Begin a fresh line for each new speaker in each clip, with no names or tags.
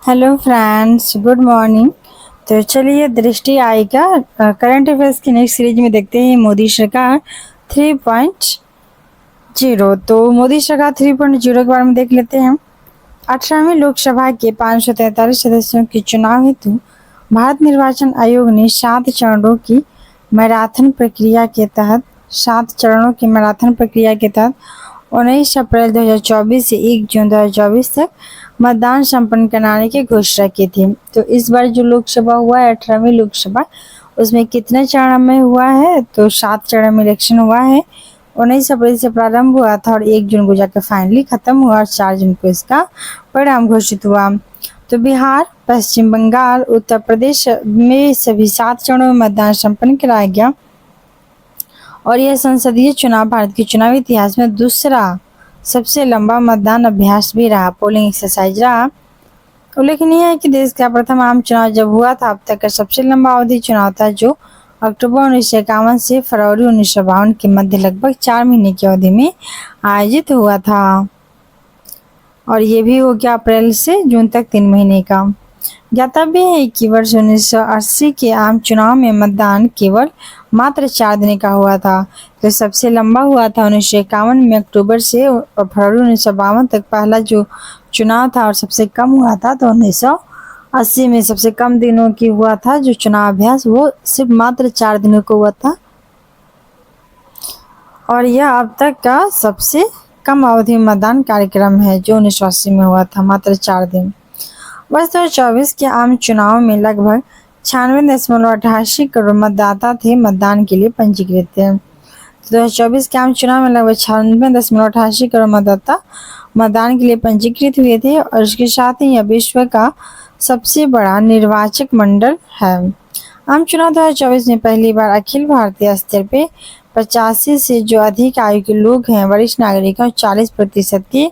Hello friends, good morning. तो चलिए दृष्टि आएगा करंट अफेयर्स की नेक्स्ट सीरीज में देखते हैं मोदी सरकार 3.0। तो मोदी सरकार 3.0 के बारे में देख लेते हैं। 18वीं लोकसभा के 543 सदस्यों के चुनाव हेतु भारत निर्वाचन आयोग ने 7 चरणों की मैराथन प्रक्रिया के तहत 19 अप्रैल 2024 से 1 जून 2024 तक मतदान संपन्न कराने की घोषणा की थी। तो इस बार जो लोकसभा हुआ है 18वीं लोकसभा, उसमें कितने चरण में हुआ है? तो 7 चरण में इलेक्शन हुआ है। 19 अप्रैल से प्रारंभ हुआ था और 1 जून को जाकर फाइनली खत्म हुआ और 4 जून को इसका परिणाम घोषित हुआ। तो बिहार, पश्चिम बंगाल, उत्तर प्रदेश में सभी 7 चरणों में मतदान संपन्न कराया गया और यह संसदीय चुनाव भारत के चुनावी इतिहास में दूसरा सबसे लंबा मतदान अभ्यास भी रहा, पोलिंग एक्सरसाइज रहा। उल्लेखनीय है कि देश का प्रथम आम चुनाव जब हुआ था अब तक का सबसे लंबा अवधि चुनाव था, जो अक्टूबर 1951 से फरवरी 1952 के मध्य लगभग 4 महीने की अवधि में आयोजित हुआ था और ये भी हो गया अप्रैल से जून तक 3 महीने का। ज्ञातव्य है कि वर्ष 1980 के आम चुनाव में मतदान केवल मात्र 4 दिन का हुआ था। तो सबसे लंबा हुआ था 1951 में अक्टूबर से और फरवरी 1952 तक पहला जो चुनाव था, और सबसे कम हुआ था तो 1980 में सबसे कम दिनों की हुआ था जो चुनाव अभ्यास, वो सिर्फ मात्र 4 दिनों को हुआ था और यह अब तक का सबसे कम अवधि मतदान कार्यक्रम है जो 1980 में हुआ था, मात्र 4 दिन। वर्ष 2024 के आम चुनाव में लगभग 96.88 करोड़ मतदाता थे मतदान के लिए पंजीकृत थे। 2024 के आम चुनाव में लगभग 96.88 करोड़ मतदाता मतदान के लिए पंजीकृत हुए थे और इसके साथ ही यह विश्व का सबसे बड़ा निर्वाचक मंडल है। आम चुनाव 2024 में पहली बार अखिल भारतीय स्तर पे 85 से जो अधिक आयु के लोग हैं, वरिष्ठ नागरिकों, 40% के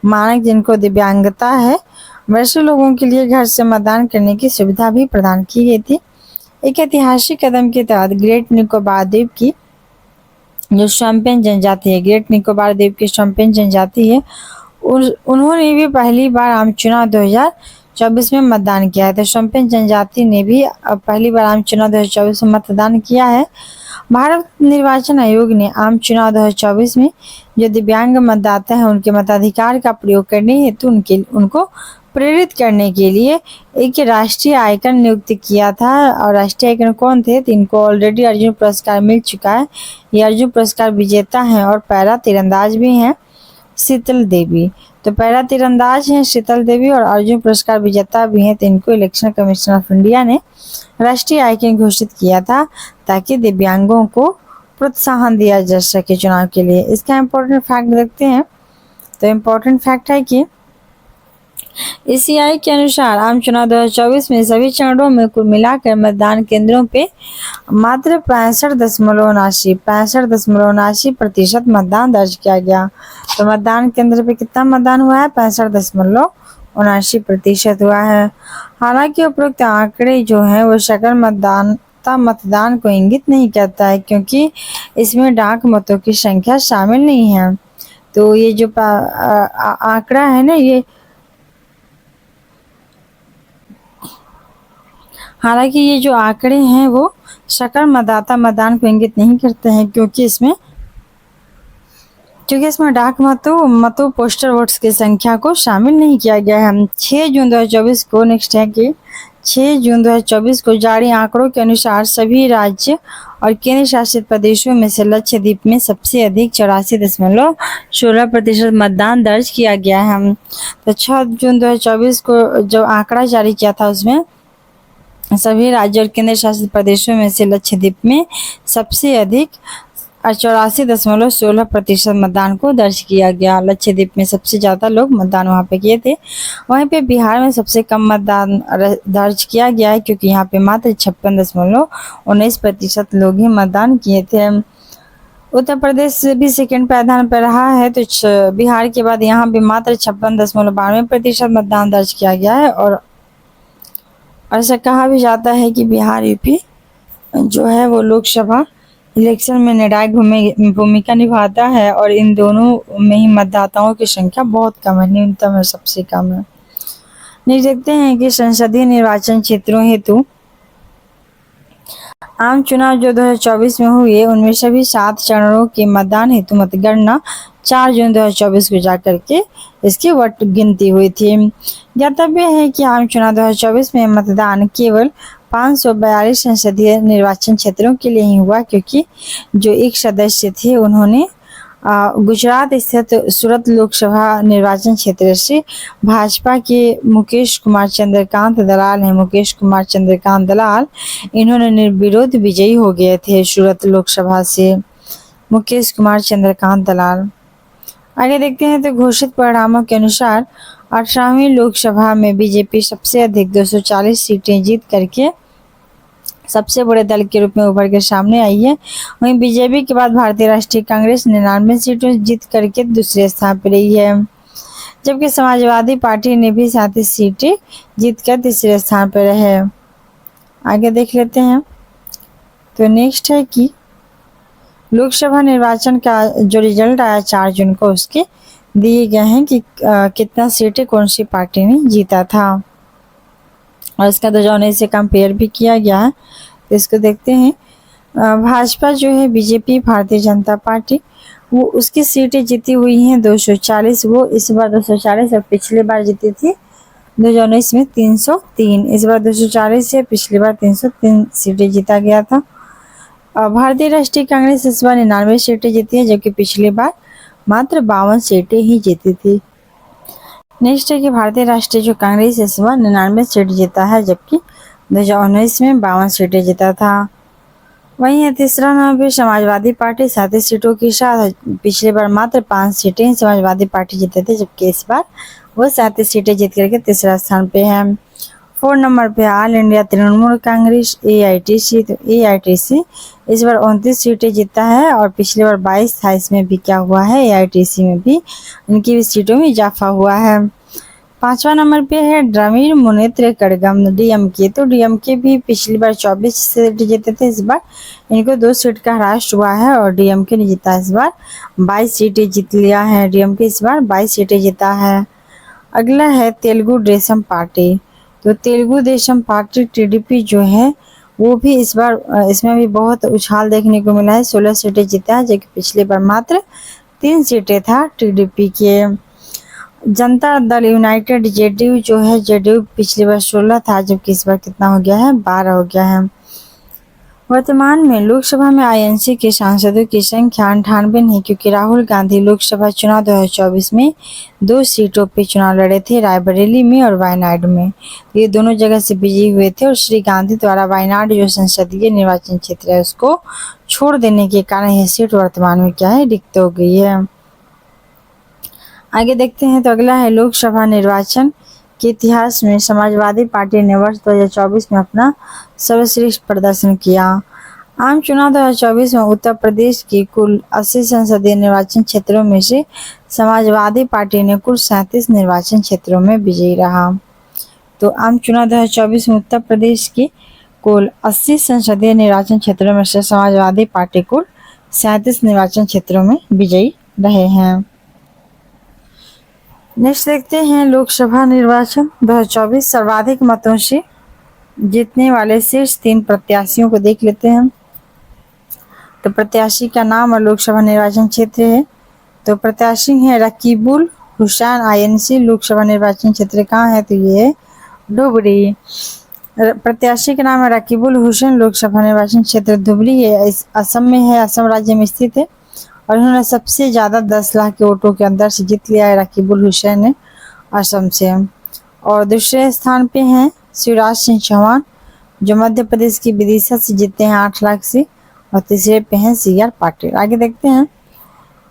मानक जिनको दिव्यांगता है, वैसे लोगों के लिए घर से मतदान करने की सुविधा भी प्रदान की गई थी। एक ऐतिहासिक कदम के तहत ग्रेट निकोबार द्वीप की जो शोम्पेन जनजाति है, ग्रेट निकोबार द्वीप की शोम्पेन जनजाति है, उन्होंने भी पहली बार आम चुनाव 2024 में मतदान किया है। तो शोम्पेन जनजाति ने भी पहली बार आम चुनाव 2024 में मतदान किया है। भारत निर्वाचन आयोग ने आम चुनाव 2024 में जो दिव्यांग मतदाता हैं उनके मताधिकार का प्रयोग करने हेतु उनको प्रेरित करने के लिए एक राष्ट्रीय आइकन नियुक्त किया था। और राष्ट्रीय आइकन कौन थे? तो इनको ऑलरेडी अर्जुन पुरस्कार मिल चुका है, ये अर्जुन पुरस्कार विजेता हैं और पैरा तीरंदाज भी हैं, शीतल देवी। तो पैरा तीरंदाज हैं शीतल देवी और अर्जुन पुरस्कार विजेता भी हैं। तो इनको इलेक्शन कमीशन ऑफ इंडिया ने राष्ट्रीय आइकन घोषित किया था ताकि दिव्यांगों को प्रोत्साहन दिया जा सके चुनाव के लिए। इसका इम्पोर्टेंट फैक्ट देखते हैं। तो इम्पोर्टेंट फैक्ट है कि ECI के अनुसार आम चुनाव 2024 में सभी चरणों में कुल मिलाकर मतदान केंद्रों पे मात्र 65.79% मतदान दर्ज किया गया। तो मतदान केंद्र पे कितना मतदान हुआ है? 65.79% हुआ है। हालांकि उपरोक्त आंकड़े जो हैं वो सकल मतदान को इंगित नहीं करता है, क्योंकि इसमें डाक मतों की संख्या शामिल नहीं है। तो ये जो आंकड़ा है ना, ये हालांकि ये जो आंकड़े हैं वो सकल मतदाता मतदान को इंगित नहीं करते हैं, क्योंकि इसमें डाक मतों पोस्टल वोट्स की संख्या को शामिल नहीं किया गया है। 6 जून 2024 को नेक्स्ट है कि 6 जून 2024 को जारी आंकड़ों के अनुसार सभी राज्य और केंद्र शासित प्रदेशों में से लक्षद्वीप में सबसे अधिक 84.16% मतदान दर्ज किया गया है। तो 6 जून 2024 को जो आंकड़ा जारी किया था उसमें सभी राज्य और केंद्र शासित प्रदेशों में से लक्षद्वीप में सबसे अधिक 84.16% मतदान को दर्ज किया गया। लक्षद्वीप में सबसे ज़्यादा लोग मतदान वहाँ पे किए थे। वहीं पे बिहार में सबसे कम मतदान दर्ज किया गया है, क्योंकि यहाँ पे मात्र 56.19% लोग ही मतदान किए थे। उत्तर प्रदेश भी सेकेंड पैदान पर रहा है, तो बिहार के बाद यहाँ पे मात्र 56.92% मतदान दर्ज किया गया है। और ऐसा कहा भी जाता है कि बिहार यूपी जो है वो लोकसभा इलेक्शन में निर्णायक भूमिका निभाता है और इन दोनों में ही मतदाताओं की संख्या बहुत कम है, न्यूनतम है, सबसे कम है। नेक्स्ट देखते हैं कि संसदीय निर्वाचन क्षेत्रों हेतु आम चुनाव जो 2024 में हुए उनमें सभी 7 चरणों के मतदान हेतु मतगणना 4 जून 2024 को जाकर के इसकी वोट गिनती हुई थी। ज्ञातव्य है कि आम चुनाव 2024 में मतदान केवल 542 संसदीय निर्वाचन क्षेत्रों के लिए ही हुआ, क्योंकि जो एक सदस्य थे उन्होंने गुजरात स्थित सूरत लोकसभा निर्वाचन क्षेत्र से भाजपा के मुकेश कुमार चंद्रकांत दलाल हैं, मुकेश कुमार चंद्रकांत दलाल, इन्होंने निर्विरोध विजयी हो गए थे सूरत लोकसभा से, मुकेश कुमार चंद्रकांत दलाल। आगे देखते हैं तो घोषित परिणामों के अनुसार 18वीं लोकसभा में बीजेपी सबसे अधिक 240 सीटें जीत करके सबसे बड़े दल के रूप में उभर कर सामने आई है। वहीं बीजेपी के बाद भारतीय राष्ट्रीय कांग्रेस 99 सीटों जीत करके दूसरे स्थान पर रही है, जबकि समाजवादी पार्टी ने भी 37 सीटें जीतकर तीसरे स्थान पर रहे। आगे देख लेते हैं तो नेक्स्ट है कि लोकसभा निर्वाचन का जो रिजल्ट आया 4 जून को, उसके दिए गए हैं कि कितना सीटें कौन सी पार्टी ने जीता था और इसका 2019 से कंपेयर भी किया गया है। तो इसको देखते हैं। भाजपा जो है बीजेपी भारतीय जनता पार्टी, वो उसकी सीटें जीती हुई हैं 240, वो इस बार 240 और पिछली बार जीती थी 2019 में 303, इस बार 240 है, पिछली बार 303 सीटें जीता गया था। भारतीय राष्ट्रीय कांग्रेस इस बार 99 सीटें जीती है, जबकि पिछली बार मात्र 52 सीटें ही जीती थी। नेक्स्ट है कि भारतीय राष्ट्रीय जो कांग्रेस इस बार 99 सीट जीता है, जबकि 2019 में 52 सीटें जीता था। वहीं तीसरा नाम भी समाजवादी पार्टी 37 सीटों के साथ, पिछली बार मात्र 5 सीटें समाजवादी पार्टी जीते थे, जबकि इस बार वो 37 सीटें जीत करके तीसरा स्थान पे है। 4 नंबर पे all India Trinamool Congress AITC, तो AITC इस बार 29 सीटें जीता है और पिछली बार 22 था, इसमें भी क्या हुआ है AITC में भी इनकी भी सीटों में इजाफा हुआ है। 5वां नंबर पे है द्रविड़ मुनेत्र कड़गम DMK, तो DMK भी पिछली बार 24 सीट जीते थे, इस बार इनको 2 सीट का ह्रास हुआ है और DMK ने जीता इस बार 22 सीटें जीत लिया है, DMK इस बार 22 सीटें जीता है। अगला है तेलुगु देशम पार्टी, तो तेलुगु देशम पार्टी TDP जो है वो भी इस बार इसमें भी बहुत उछाल देखने को मिला है, 16 सीटें जीता है, जबकि पिछली बार मात्र 3 सीटें था TDP के। जनता दल यूनाइटेड JDU जो है, JDU पिछली बार 16 था, जबकि इस बार कितना हो गया है 12 हो गया है। वर्तमान में लोकसभा में INC के सांसदों की संख्या 98 है, क्योंकि राहुल गांधी लोकसभा चुनाव 2024 में 2 सीटों पे चुनाव लड़े थे, रायबरेली में और वायनाड में, ये दोनों जगह से विजयी हुए थे और श्री गांधी द्वारा वायनाड जो संसदीय निर्वाचन क्षेत्र है उसको छोड़ देने के कारण यह सीट वर्तमान में क्या है रिक्त हो गई है। आगे देखते हैं तो अगला है लोकसभा निर्वाचन के इतिहास में समाजवादी पार्टी ने वर्ष 2024 में अपना सर्वश्रेष्ठ प्रदर्शन किया। आम चुनाव 2024 में उत्तर प्रदेश के कुल 80 संसदीय निर्वाचन क्षेत्रों में से समाजवादी पार्टी ने कुल 37 निर्वाचन क्षेत्रों में विजयी रहा। तो आम चुनाव 2024 में उत्तर प्रदेश के कुल 80 संसदीय निर्वाचन क्षेत्रों में से समाजवादी पार्टी कुल 37 निर्वाचन क्षेत्रों में विजयी रहे हैं। नेक्स्ट देखते हैं लोकसभा निर्वाचन 2024 सर्वाधिक मतों से जीतने वाले शीर्ष 3 प्रत्याशियों को देख लेते हैं। तो प्रत्याशी का नाम और लोकसभा निर्वाचन क्षेत्र है। तो प्रत्याशी है रकीबुल हुसैन INC, लोकसभा निर्वाचन क्षेत्र कहाँ है, तो ये है धुबरी। प्रत्याशी का नाम है रकीबुल हुसैन, लोकसभा निर्वाचन क्षेत्र धुबरी है, असम में है, असम राज्य में स्थित है और उन्होंने सबसे ज़्यादा 10 लाख के वोटों के अंदर से जीत लिया है रकीबुल हुसैन ने असम से। और दूसरे स्थान पे हैं शिवराज सिंह चौहान, जो मध्य प्रदेश की विदिशा से जीते हैं 8 लाख से, और तीसरे पे हैं CR पाटिल। आगे देखते हैं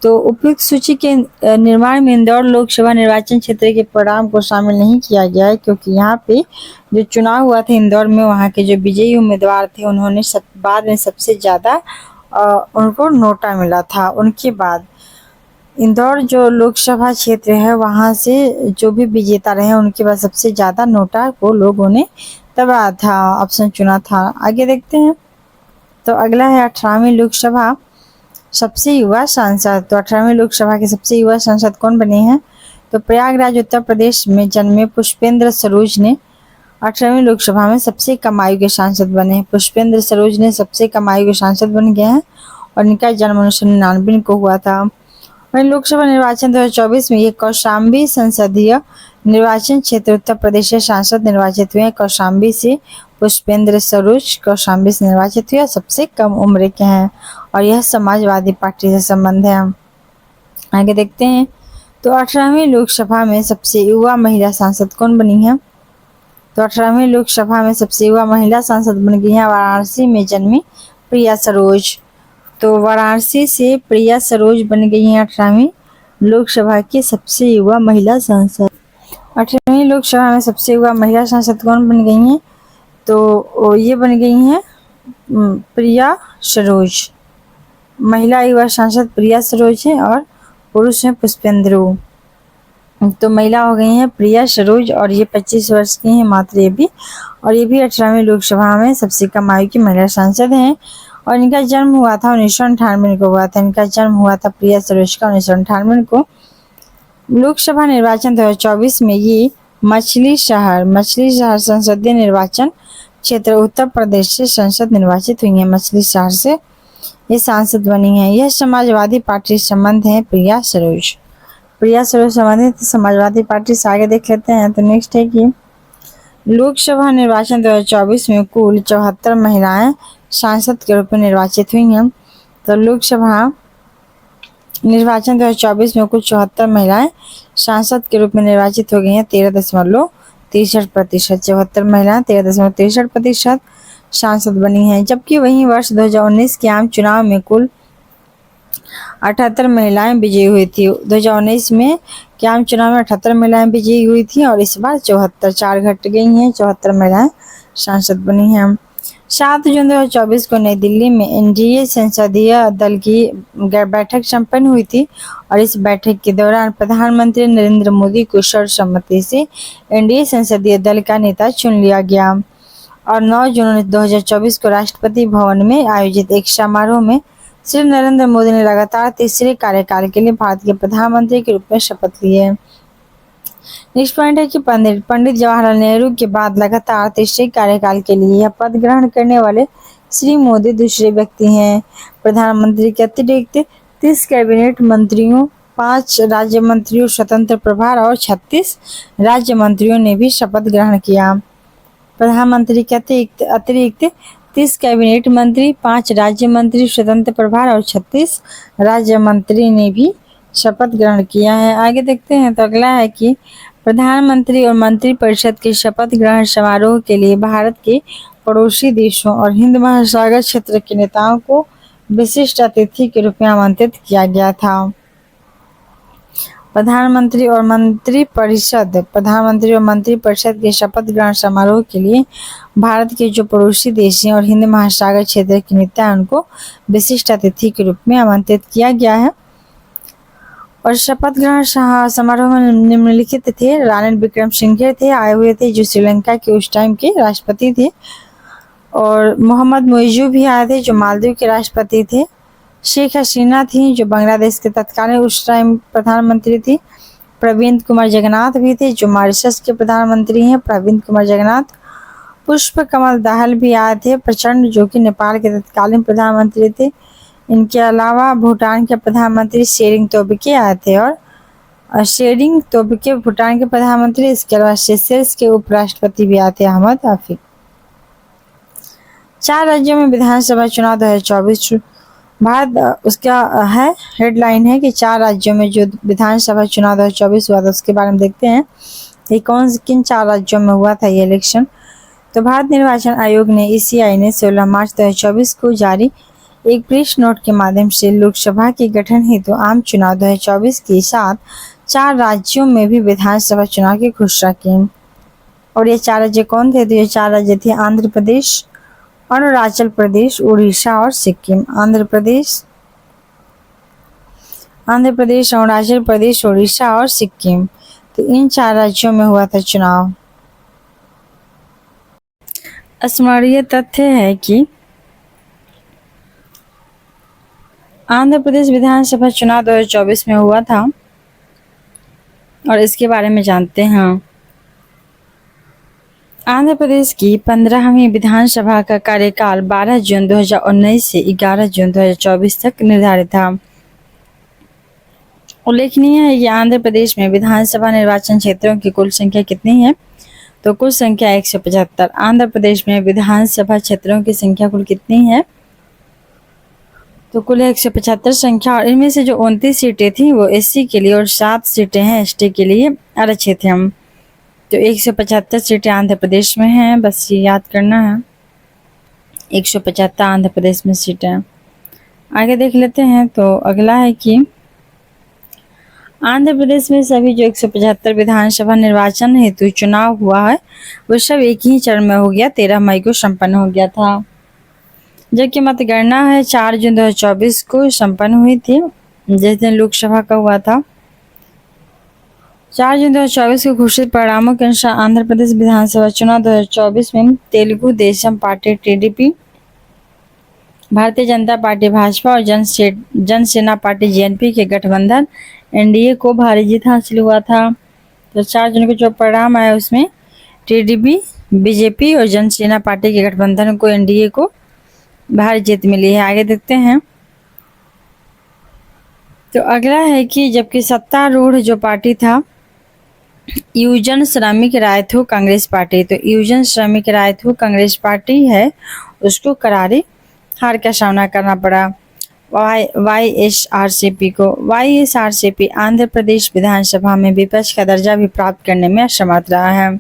तो उपयुक्त सूची के निर्माण में इंदौर लोकसभा निर्वाचन क्षेत्र के परिणाम को शामिल नहीं किया गया है, क्योंकि यहाँ पे जो चुनाव हुआ था इंदौर में, वहाँ के जो विजयी उम्मीदवार थे उन्होंने बाद में सबसे ज़्यादा उनको नोटा मिला था। उनके बाद इंदौर जो लोकसभा क्षेत्र है वहाँ से जो भी विजेता रहे उनके बाद सबसे ज़्यादा नोटा को लोगों ने दबाया था, ऑप्शन चुना था। आगे देखते हैं तो अगला है 18वीं लोकसभा सबसे युवा सांसद। तो 18वीं लोकसभा के सबसे युवा सांसद कौन बने हैं, तो तो प्रयागराज उत्तर प्रदेश में जन्मे पुष्पेंद्र सरोज ने 18वीं लोकसभा में सबसे कम आयु के सांसद बने। पुष्पेंद्र सरोज ने सबसे कम आयु के सांसद बन गए हैं और इनका जन्म 1999 को हुआ था। वहीं लोकसभा निर्वाचन 2024 में ये कौशाम्बी संसदीय निर्वाचन क्षेत्र उत्तर प्रदेश से सांसद निर्वाचित हुए। कौशाम्बी से पुष्पेंद्र सरोज कौशाम्बी से निर्वाचित हुए, सबसे कम उम्र के हैं और यह समाजवादी पार्टी से संबंध है। आगे देखते हैं तो 18वीं लोकसभा में सबसे युवा महिला सांसद कौन बनी है। तो 18वीं लोकसभा में सबसे युवा महिला सांसद बन गई है वाराणसी में जन्मी प्रिया सरोज। तो वाराणसी से प्रिया सरोज बन गई हैं 18वीं लोकसभा की सबसे युवा महिला सांसद। 18वीं लोकसभा में सबसे युवा महिला सांसद कौन बन गई हैं, तो ये बन गई हैं प्रिया सरोज। महिला युवा सांसद प्रिया सरोज है और पुरुष हैं पुष्पेंद्र। तो महिला हो गई हैं प्रिया सरोज और ये 25 वर्ष की हैं मात्र ये भी, और ये भी 18वीं लोकसभा में सबसे कम आयु की महिला सांसद हैं और इनका जन्म हुआ था 1998 को हुआ था। इनका जन्म हुआ था प्रिया सरोज का 1998 को। लोकसभा निर्वाचन 2024 में ये मछली शहर संसदीय निर्वाचन क्षेत्र उत्तर प्रदेश से संसद निर्वाचित हुई है। मछली शहर से ये सांसद बनी है। यह समाजवादी पार्टी से संबंध है प्रिया सरोज संबंधित समाजवादी पार्टी से। आगे देख लेते हैं तो नेक्स्ट है कि लोकसभा निर्वाचन 2024 में कुल 74 महिलाएं सांसद के रूप में निर्वाचित हुई हैं। तो लोकसभा निर्वाचन 2024 में कुल 74 महिलाएं सांसद के रूप में निर्वाचित हो गई हैं। 13.63%। 74 महिलाएं 13.63% सांसद बनी हैं। जबकि वहीं वर्ष 2019 के आम चुनाव में कुल 78 महिलाएं विजयी हुई थी। 2019 में के आम चुनाव में 78 महिलाएं विजयी हुई थी और इस बार 4 घट गई हैं। 74 महिलाएं सांसद बनी हैं। 7 जून 2024 को नई दिल्ली में एनडीए संसदीय दल की बैठक संपन्न हुई थी और इस बैठक के दौरान प्रधानमंत्री नरेंद्र मोदी को सर्वसम्मति से एनडीए संसदीय दल का नेता चुन लिया गया। और 9 जून 2024 को राष्ट्रपति भवन में आयोजित एक समारोह में श्री नरेंद्र मोदी ने लगातार तीसरे कार्यकाल के लिए भारत के प्रधानमंत्री के रूप में शपथ लिए। नेक्स्ट पॉइंट है कि पंडित जवाहरलाल नेहरू के बाद लगातार तीसरे कार्यकाल के लिए यह पद ग्रहण करने वाले श्री मोदी दूसरे व्यक्ति हैं। प्रधानमंत्री के अतिरिक्त 30 कैबिनेट मंत्रियों, 5 राज्य मंत्रियों स्वतंत्र प्रभार और 36 राज्य मंत्रियों ने भी शपथ ग्रहण किया। प्रधानमंत्री के अतिरिक्त 30 कैबिनेट मंत्री, 5 राज्य मंत्री स्वतंत्र प्रभार और 36 राज्य मंत्री ने भी शपथ ग्रहण किया है। आगे देखते हैं तो अगला है कि प्रधानमंत्री और मंत्रिपरिषद के शपथ ग्रहण समारोह के लिए भारत के पड़ोसी देशों और हिंद महासागर क्षेत्र के नेताओं को विशिष्ट अतिथि के रूप में आमंत्रित किया गया था। प्रधानमंत्री और मंत्रिपरिषद के शपथ ग्रहण समारोह के लिए भारत के जो पड़ोसी देश हैं और हिंद महासागर क्षेत्र के नेता हैं उनको विशिष्ट अतिथि के रूप में आमंत्रित किया गया है। और शपथ ग्रहण समारोह में निम्नलिखित थे: रानिल विक्रमसिंघे थे, आए हुए थे, जो श्रीलंका के उस टाइम के राष्ट्रपति थे, और मोहम्मद मुइज़्ज़ू भी आए थे जो मालदीव के राष्ट्रपति थे। शेख हसीना थी जो बांग्लादेश के तत्कालीन उस टाइम प्रधानमंत्री थी। प्रविंद कुमार जगन्नाथ भी थे जो मॉरिशस के प्रधानमंत्री हैं, प्रविंद कुमार जगन्नाथ। पुष्प कमल दाहाल भी आए थे, प्रचंड जो कि नेपाल के तत्कालीन प्रधानमंत्री थे। इनके अलावा भूटान के प्रधानमंत्री शेरिंग तोब्गे आए थे और शेरिंग तोब्गे भूटान के प्रधानमंत्री। इसके अलावा सेशेल्स के उपराष्ट्रपति भी आए थे, अहमद आफिक। 4 राज्यों में विधानसभा चुनाव 2024 भारत उसका है हेडलाइन है कि 4 राज्यों में जो विधानसभा चुनाव 2024 हुआ था उसके बारे में देखते हैं ये किन 4 राज्यों में हुआ था ये इलेक्शन। तो भारत निर्वाचन आयोग ने ईसीआई ने 16 मार्च 2024 को जारी एक प्रेस नोट के माध्यम से लोकसभा के गठन हेतु आम चुनाव 2024 के साथ 4 राज्यों में भी विधानसभा चुनाव की घोषणा की। और ये 4 राज्य कौन थे? तो ये 4 राज्य थे आंध्र प्रदेश, अरुणाचल प्रदेश, उड़ीसा और सिक्किम। आंध्र प्रदेश, अरुणाचल प्रदेश, उड़ीसा और सिक्किम। तो इन 4 राज्यों में हुआ था चुनाव। स्मरणीय तथ्य है कि आंध्र प्रदेश विधानसभा चुनाव 2024 में हुआ था। और इसके बारे में जानते हैं। आंध्र प्रदेश की 15वीं विधानसभा का कार्यकाल 12 जून 2019 से 11 जून 2024 तक निर्धारित था। उल्लेखनीय है कि आंध्र प्रदेश में विधानसभा निर्वाचन क्षेत्रों की कुल संख्या कितनी है, तो कुल संख्या 175। आंध्र प्रदेश में विधानसभा क्षेत्रों की संख्या कुल कितनी है, तो कुल 175 संख्या, और इनमें से जो 29 सीटें थी वो एससी के लिए और 7 सीटें हैं एसटी के लिए आरक्षित हैं। तो 175 सीटें आंध्र प्रदेश में हैं, बस ये याद करना है, 175 आंध्र प्रदेश में सीटें। आगे देख लेते हैं। तो अगला है कि आंध्र प्रदेश में सभी जो 175 विधानसभा निर्वाचन हेतु चुनाव हुआ है वो सब एक ही चरण में हो गया, 13 मई को संपन्न हो गया था। जबकि मतगणना है 4 जून 2024 को संपन्न हुई थी, जिस दिन लोकसभा का हुआ था। 4 जून 2024 को घोषित परिणामों के अनुसार आंध्र प्रदेश विधानसभा चुनाव 2024 में Telugu Desam party TDP, Bharatiya Janata party Bhajpa और जनसेना पार्टी जेएनपी के गठबंधन एनडीए को भारी जीत हासिल हुआ था। तो 4 जून को जो परिणाम आया उसमें टीडीपी, बीजेपी और जनसेना पार्टी के गठबंधन को, एनडीए को भारी जीत मिली है। आगे देखते हैं। तो अगला है कि जबकि सत्तारूढ़ जो पार्टी था यूजन श्रमिक रायथू कांग्रेस पार्टी, तो यूजन श्रमिक रायथू कांग्रेस पार्टी है उसको करारी हार का सामना करना पड़ा वाईएसआरसीपी को। वाईएसआरसीपी आंध्र प्रदेश विधानसभा में विपक्ष का दर्जा भी प्राप्त करने में असमर्थ रहा है।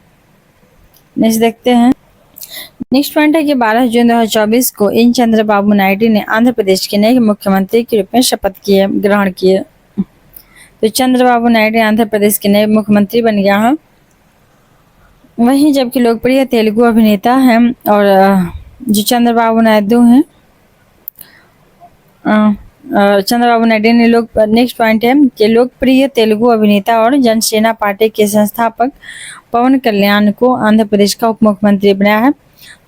नेक्स्ट देखते हैं। नेक्स्ट पॉइंट है कि 12 जून 2024 को एन चंद्रबाबू नायडू ने आंध्र प्रदेश के नए मुख्यमंत्री के रूप में शपथ ग्रहण किए। तो चंद्रबाबू नायडू आंध्र प्रदेश के नए मुख्यमंत्री बन गया है। वहीं जबकि लोकप्रिय तेलुगु अभिनेता हैं और जो चंद्रबाबू नायडू हैं, चंद्रबाबू नायडू ने नेक्स्ट पॉइंट है कि लोकप्रिय तेलुगु अभिनेता और जनसेना पार्टी के संस्थापक पवन कल्याण को आंध्र प्रदेश का उप मुख्यमंत्री बनाया है।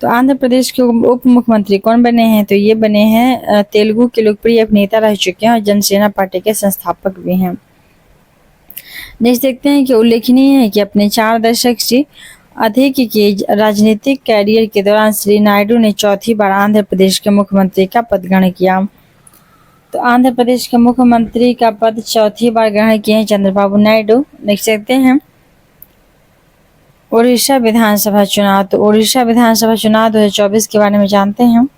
तो आंध्र प्रदेश के उप मुख्यमंत्री कौन बने हैं, तो ये बने हैं तेलुगु के लोकप्रिय अभिनेता रह चुके हैं और जनसेना पार्टी के संस्थापक भी हैं। नेक्स्ट देखते हैं कि उल्लेखनीय है कि अपने 4 दशक से अधिक के राजनीतिक कैरियर के दौरान श्री नायडू ने चौथी बार आंध्र प्रदेश के मुख्यमंत्री का पद ग्रहण किया। तो आंध्र प्रदेश के मुख्यमंत्री का पद चौथी बार ग्रहण किए हैं चंद्रबाबू नायडू। नेक्स्ट देखते हैं उड़ीसा विधानसभा चुनाव। तो उड़ीसा विधानसभा चुनाव 2024 के बारे में जानते हैं।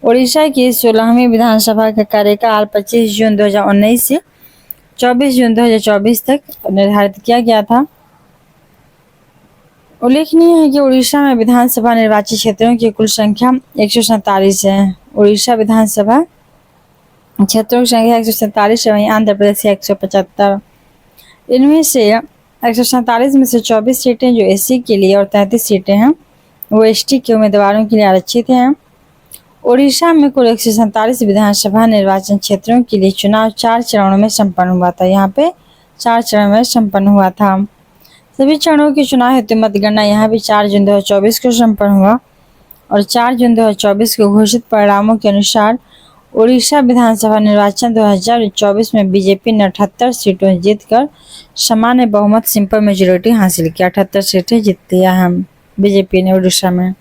उड़ीसा की 16वीं विधानसभा का कार्यकाल 25 जून 2019 से 24 जून 2024 तक निर्धारित किया गया था। उल्लेखनीय है कि उड़ीसा में विधानसभा निर्वाचित क्षेत्रों की कुल संख्या 147 है। उड़ीसा विधानसभा क्षेत्रों की संख्या 147 है, वहीं आंध्र प्रदेश की 175। इनमें से 147 में से 24 सीटें जो एससी के लिए और 33 सीटें हैं वो एसटी के उम्मीदवारों के लिए आरक्षित हैं। उड़ीसा में कुल 147 विधानसभा निर्वाचन क्षेत्रों के लिए चुनाव 4 चरणों में संपन्न हुआ था। यहाँ पे 4 चरण में संपन्न हुआ था। सभी चरणों के चुनाव हेतु मतगणना यहाँ भी 4 जून 2024 को संपन्न हुआ और 4 जून 2024 को घोषित परिणामों के अनुसार उड़ीसा विधानसभा निर्वाचन 2024 में बीजेपी ने 78 सीटों जीतकर सामान्य बहुमत सिंपल मेजोरिटी हासिल किया। 78 सीटें जीत लिया है बीजेपी ने उड़ीसा में।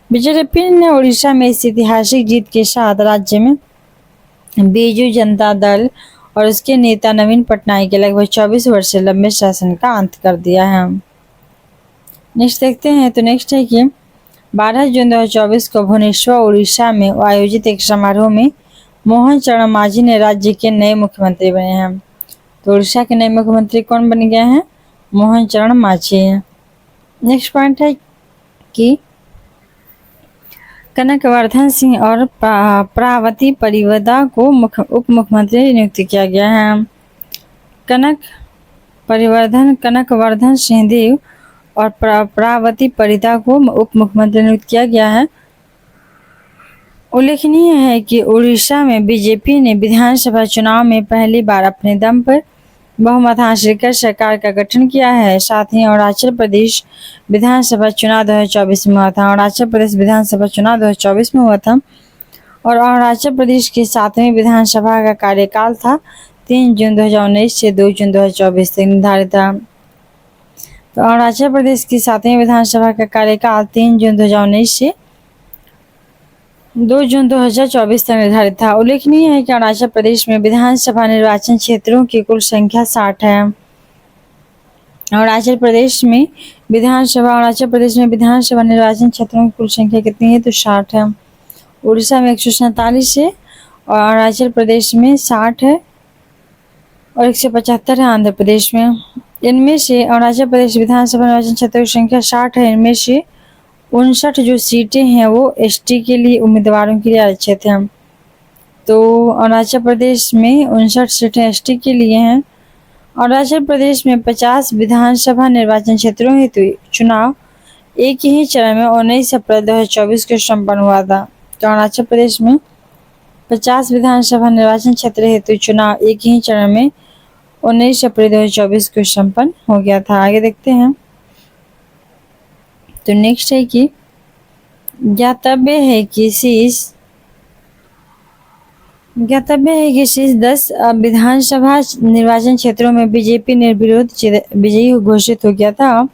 बीजेपी ने उड़ीसा में इस ऐतिहासिक जीत के साथ राज्य में बीजू जनता दल और उसके नेता नवीन पटनायक के लगभग 24 वर्ष से लंबे शासन का अंत कर दिया है। नेक्स्ट देखते हैं। तो नेक्स्ट है कि 12 जून 2024 को भुवनेश्वर उड़ीसा में आयोजित एक समारोह में मोहन चरण मांझी ने राज्य के नए मुख्यमंत्री बने हैं। तो उड़ीसा के नए मुख्यमंत्री कौन बन गए हैं, मोहन चरण मांझी। नेक्स्ट पॉइंट है कि कनकवर्धन सिंह और प्रावती परिवदा को उप मुख्यमंत्री नियुक्त किया गया है। कनकवर्धन सिंहदेव और प्रावती परिदा को उप मुख्यमंत्री नियुक्त किया गया है। उल्लेखनीय है कि उड़ीसा में बीजेपी ने विधानसभा चुनाव में पहली बार अपने दम पर बहुमत हासिल कर सरकार का गठन किया है। साथ ही अरुणाचल प्रदेश विधानसभा चुनाव 2024 में हुआ था। अरुणाचल प्रदेश विधानसभा चुनाव 2024 में हुआ था और अरुणाचल प्रदेश की 7वीं विधानसभा का कार्यकाल था 3 जून 2019 से 2 जून 2024 तक निर्धारित था। तो अरुणाचल प्रदेश की 7वीं विधानसभा का कार्यकाल 3 जून 2019 से 2 जून 2024 तक निर्धारित था। उल्लेखनीय है कि अरुणाचल प्रदेश में विधानसभा निर्वाचन क्षेत्रों की कुल संख्या 60 है। अरुणाचल प्रदेश में विधानसभा निर्वाचन क्षेत्रों की कुल संख्या कितनी है? तो 60 है। उड़ीसा में 147 है और अरुणाचल प्रदेश में 60 है और 175 है आंध्र प्रदेश में। इनमें से अरुणाचल प्रदेश विधानसभा निर्वाचन क्षेत्रों की संख्या 60 है। इनमें से 59 जो सीटें हैं वो एसटी के लिए उम्मीदवारों के लिए आरक्षित हैं। तो अरुणाचल प्रदेश में 59 सीटें एसटी के लिए हैं। अरुणाचल प्रदेश में 50 विधानसभा निर्वाचन क्षेत्रों हेतु चुनाव एक ही चरण में 19 अप्रैल 2024 को संपन्न हुआ था। तो अरुणाचल प्रदेश में 50 विधानसभा निर्वाचन क्षेत्र हेतु चुनाव एक ही चरण में 19 अप्रैल 2024 को संपन्न हो गया था। आगे देखते हैं। तो नेक्स्ट है कि ज्ञातव्य है कि शेष 10 विधानसभा निर्वाचन क्षेत्रों में बीजेपी निर्विरोध विजयी घोषित हो गया था।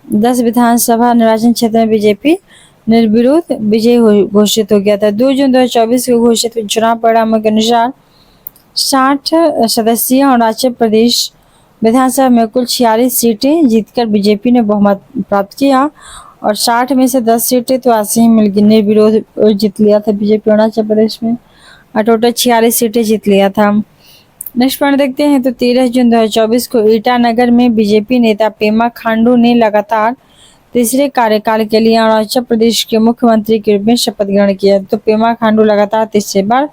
10 विधानसभा निर्वाचन क्षेत्र में बीजेपी निर्विरोध विजयी घोषित हो गया था। 2 जून 2024 को घोषित चुनाव परिणामों के अनुसार 60 सदस्यीय अरुणाचल प्रदेश विधानसभा में कुल 46 सीटें जीतकर बीजेपी ने बहुमत प्राप्त किया और 60 में से 10 सीटें तो ऐसे ही मिल गई, निर्विरोध जीत लिया था बीजेपी अरुणाचल प्रदेश में और टोटल 46 सीटें जीत लिया था। नेक्स्ट पॉइंट देखते हैं। तो 13 जून 2024 को ईटानगर में बीजेपी नेता पेमा खांडू ने लगातार तीसरे कार्यकाल के लिए अरुणाचल प्रदेश के मुख्यमंत्री के रूप में शपथ ग्रहण किया। तो पेमा खांडू लगातार तीसरी बार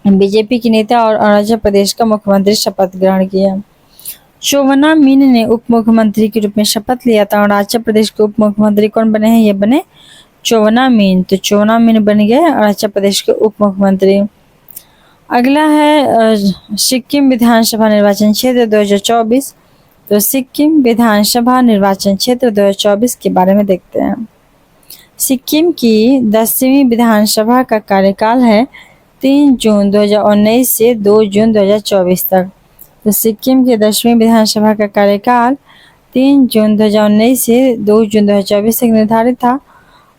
बीजेपी के नेता और अरुणाचल प्रदेश का मुख्यमंत्री शपथ ग्रहण किया। चोवना मीन ने उप मुख्यमंत्री के रूप में शपथ लिया था। अरुणाचल प्रदेश के उप मुख्यमंत्री कौन बने हैं? ये बने चोवना मीन। तो चोवना मीन बन गए अरुणाचल प्रदेश के उप मुख्यमंत्री। अगला है सिक्किम विधानसभा निर्वाचन क्षेत्र 2024। तो सिक्किम विधानसभा निर्वाचन क्षेत्र 2024 के बारे में देखते हैं। सिक्किम की 10वीं विधानसभा का कार्यकाल है 3 जून 2019 से 2 जून 2024 तक। तो सिक्किम के 10वीं विधानसभा का कार्यकाल 3 जून 2019 से 2 जून 2024 तक निर्धारित था।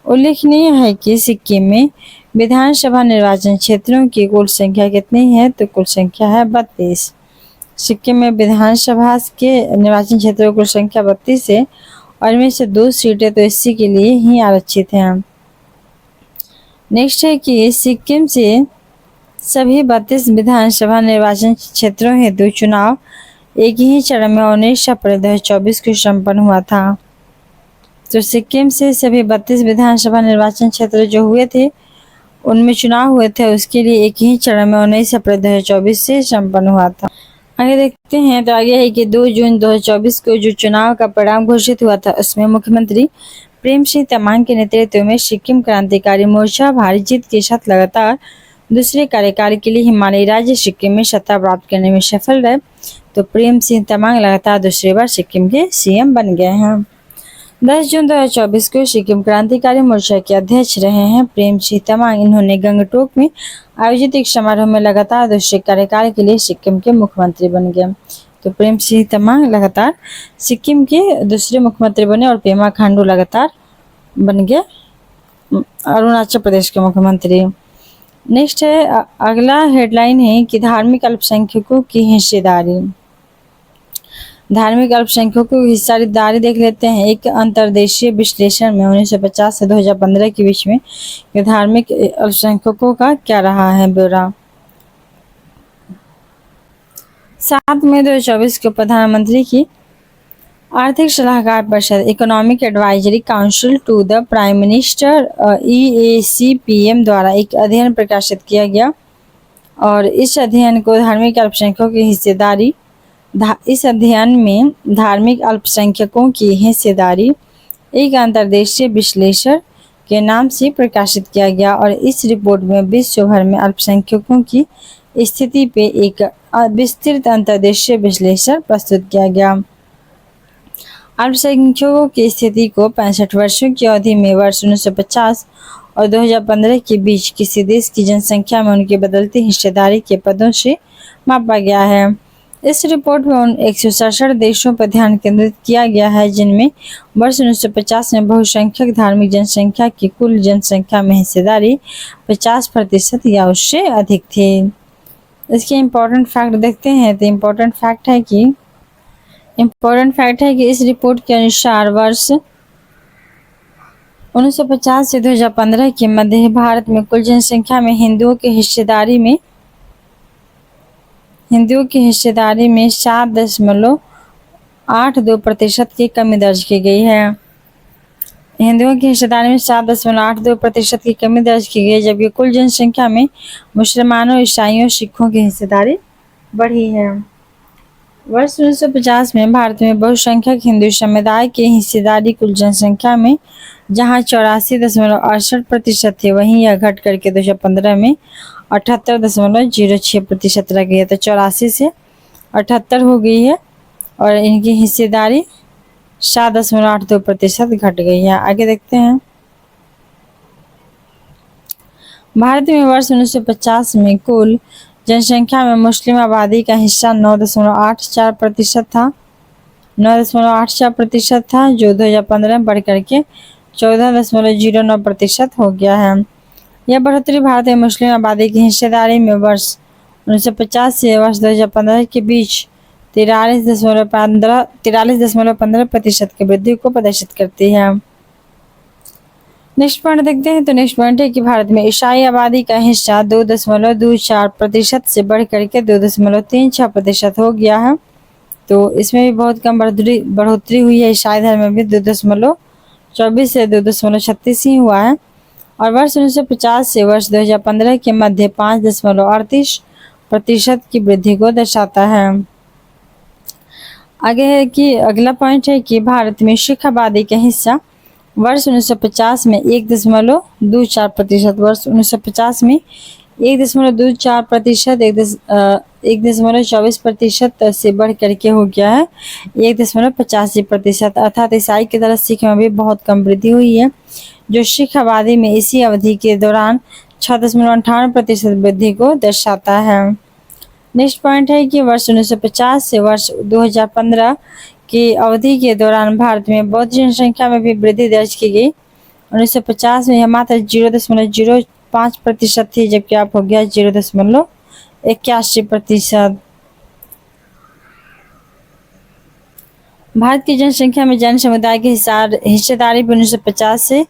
उल्लेखनीय है कि सिक्किम में विधानसभा निर्वाचन क्षेत्रों की कुल संख्या कितनी है? तो कुल संख्या है 32। सिक्किम में विधानसभा के निर्वाचन क्षेत्रों की कुल संख्या 32 है और इनमें से 2 सीटें तो एससी के लिए ही आरक्षित हैं। नेक्स्ट है कि सिक्किम से सभी 32 विधानसभा निर्वाचन क्षेत्रों हेतु चुनाव एक ही चरण में 19 अप्रैल 2024 को संपन्न हुआ था। तो सिक्किम से सभी 32 विधानसभा निर्वाचन क्षेत्र जो हुए थे उनमें चुनाव हुए थे, उसके लिए एक ही चरण में 19 अप्रैल 2024 से संपन्न हुआ था। आगे देखते हैं। तो आगे है कि 2 जून 2024 को जो चुनाव का परिणाम घोषित हुआ था उसमें मुख्यमंत्री प्रेम सिंह तमांग के नेतृत्व में सिक्किम क्रांतिकारी मोर्चा भारी जीत के साथ लगातार दूसरे कार्यकाल के लिए हिमालयी राज्य सिक्किम में सत्ता प्राप्त करने में सफल रहे। तो प्रेम सिंह तमांग लगातार दूसरी बार सिक्किम के सीएम बन गए हैं। 10 जून 2024 को सिक्किम क्रांतिकारी मोर्चा के अध्यक्ष रहे हैं प्रेम सिंह तमांग। इन्होंने गंगटोक में आयोजित एक समारोह में लगातार दूसरे कार्यकाल के लिए सिक्किम के मुख्यमंत्री बन गए। तो प्रेम सिंह तमांग लगातार सिक्किम के दूसरे मुख्यमंत्री बने और पेमा खांडू लगातार बन गए अरुणाचल प्रदेश के मुख्यमंत्री। नेक्स्ट है, अगला हेडलाइन है कि धार्मिक अल्पसंख्यकों की हिस्सेदारी। धार्मिक अल्पसंख्यकों की हिस्सेदारी देख लेते हैं। एक अंतर्देशीय विश्लेषण में 1950 से 2015 के बीच में धार्मिक अल्पसंख्यकों का क्या रहा है ब्यौरा। 7 मई 2024 को प्रधानमंत्री की आर्थिक सलाहकार परिषद economic advisory council to the prime minister EACPM द्वारा एक अध्ययन प्रकाशित किया गया और इस अध्ययन को धार्मिक अल्पसंख्यकों की हिस्सेदारी इस अध्ययन में धार्मिक अल्पसंख्यकों की हिस्सेदारी एक अंतर्देशीय विश्लेषण के नाम से प्रकाशित किया गया और इस रिपोर्ट में विश्व भर में अल्पसंख्यकों की स्थिति पे एक विस्तृत अंतर्देशीय विश्लेषण प्रस्तुत किया गया। अल्पसंख्यकों की स्थिति को 65 वर्षों की अवधि में वर्ष 1950 और 2015 के बीच किसी देश की जनसंख्या में उनकी बदलती हिस्सेदारी के पदों से मापा गया है। इस रिपोर्ट में उन 167 देशों पर ध्यान केंद्रित किया गया है जिनमें वर्ष 1950 में बहुसंख्यक धार्मिक जनसंख्या की कुल जनसंख्या में हिस्सेदारी 50% या उससे अधिक थी। इसके इम्पोर्टेंट फैक्ट देखते हैं। तो इम्पोर्टेंट फैक्ट है कि इस रिपोर्ट के अनुसार वर्ष 1950 से 2015 के मध्य भारत में कुल जनसंख्या में हिंदुओं की हिस्सेदारी में 7.82% की कमी दर्ज की गई है। हिंदुओं की हिस्सेदारी में 7.82% की कमी दर्ज की गई, जबकि कुल जनसंख्या में मुसलमानों, ईसाइयों, सिखों की हिस्सेदारी बढ़ी है। वर्ष 1950 में भारत में बहुसंख्यक हिंदू समुदाय की हिस्सेदारी कुल जनसंख्या में जहां 84.68% थी, वहीं यह घट करके 2015 में 78.06% रह गई है। तो 84 से 78 हो गई है और इनकी हिस्सेदारी 7.82% घट गई है। आगे देखते हैं। भारत में वर्ष 1950 में कुल जनसंख्या में मुस्लिम आबादी का हिस्सा 9.84% था, जो 2015 में बढ़ करके 14.09% हो गया है। यह बढ़ोतरी भारत में मुस्लिम आबादी की हिस्सेदारी में वर्ष 1950 से वर्ष 2015 के बीच 43.15% की वृद्धि को प्रदर्शित करती है। नेक्स्ट पॉइंट देखते हैं। तो नेक्स्ट पॉइंट है कि भारत में ईसाई आबादी का हिस्सा 2.24% से बढ़ करके 2.36% हो गया है। तो इसमें भी बहुत कम बढ़ोतरी हुई है। ईसाई धर्म में भी 2.24 से 2.36 ही हुआ है। और वर्ष 1950 से वर्ष 2015 के मध्य 5.38% की वृद्धि को दर्शाता है। आगे है कि अगला पॉइंट है कि भारत में सिख आबादी का हिस्सा वर्ष 1950 में 1.24%, वर्ष 1950 में 1.24%, 1.24% से बढ़ करके हो गया है 1.85%। अर्थात ईसाई की तरह सिख में भी बहुत कम वृद्धि हुई है, जो सिख आबादी में इसी अवधि के दौरान 6.58% वृद्धि को दर्शाता है। नेक्स्ट पॉइंट है कि वर्ष 1950 से वर्ष 2015 की अवधि के दौरान भारत में बौद्ध जनसंख्या में भी वृद्धि दर्ज की गई। 1950 में यह मात्र 0.05% थी, जबकि अब हो गया 0.81%। भारत की जनसंख्या में जैन समुदाय की हिस्सेदारी 1950 से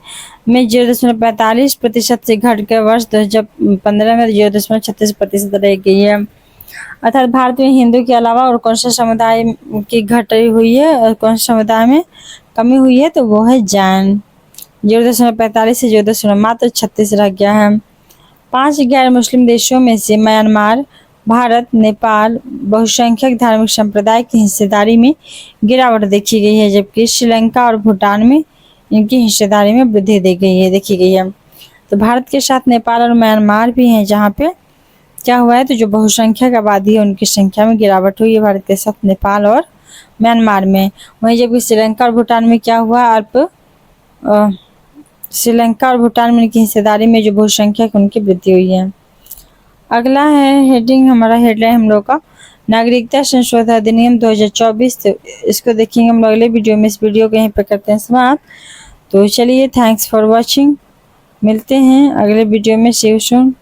में 0.45% से घटकर वर्ष 2015 में 0.36% रह गई है। अर्थात भारत में हिंदू के अलावा और कौन सा समुदाय की घटी हुई है और कौन सा समुदाय में कमी हुई है, तो वो है जैन। 0.45 से 0.36 रह गया है। 5 गैर मुस्लिम देशों में से म्यांमार, भारत, नेपाल बहुसंख्यक धार्मिक संप्रदाय की हिस्सेदारी में गिरावट देखी गई है, जबकि श्रीलंका और भूटान में इनकी हिस्सेदारी में वृद्धि देखी गई है। तो भारत के साथ नेपाल और म्यांमार भी हैं, जहाँ पे क्या हुआ है, तो जो बहुसंख्यक आबादी है उनकी संख्या में गिरावट हुई है भारत के साथ नेपाल और म्यांमार में। वहीं जबकि श्रीलंका और भूटान में क्या हुआ, श्रीलंका और भूटान में इनकी हिस्सेदारी में जो बहुसंख्यक उनकी वृद्धि हुई है। अगला है हेडिंग, हमारा हेडलाइन हम लोग का नागरिकता संशोधन अधिनियम 2024। तो इसको देखेंगे हम लोग अगले वीडियो में। इस वीडियो को यहीं पर करते हैं समाप्त। तो चलिए, थैंक्स फॉर वॉचिंग। मिलते हैं अगले वीडियो में। सी यू सून।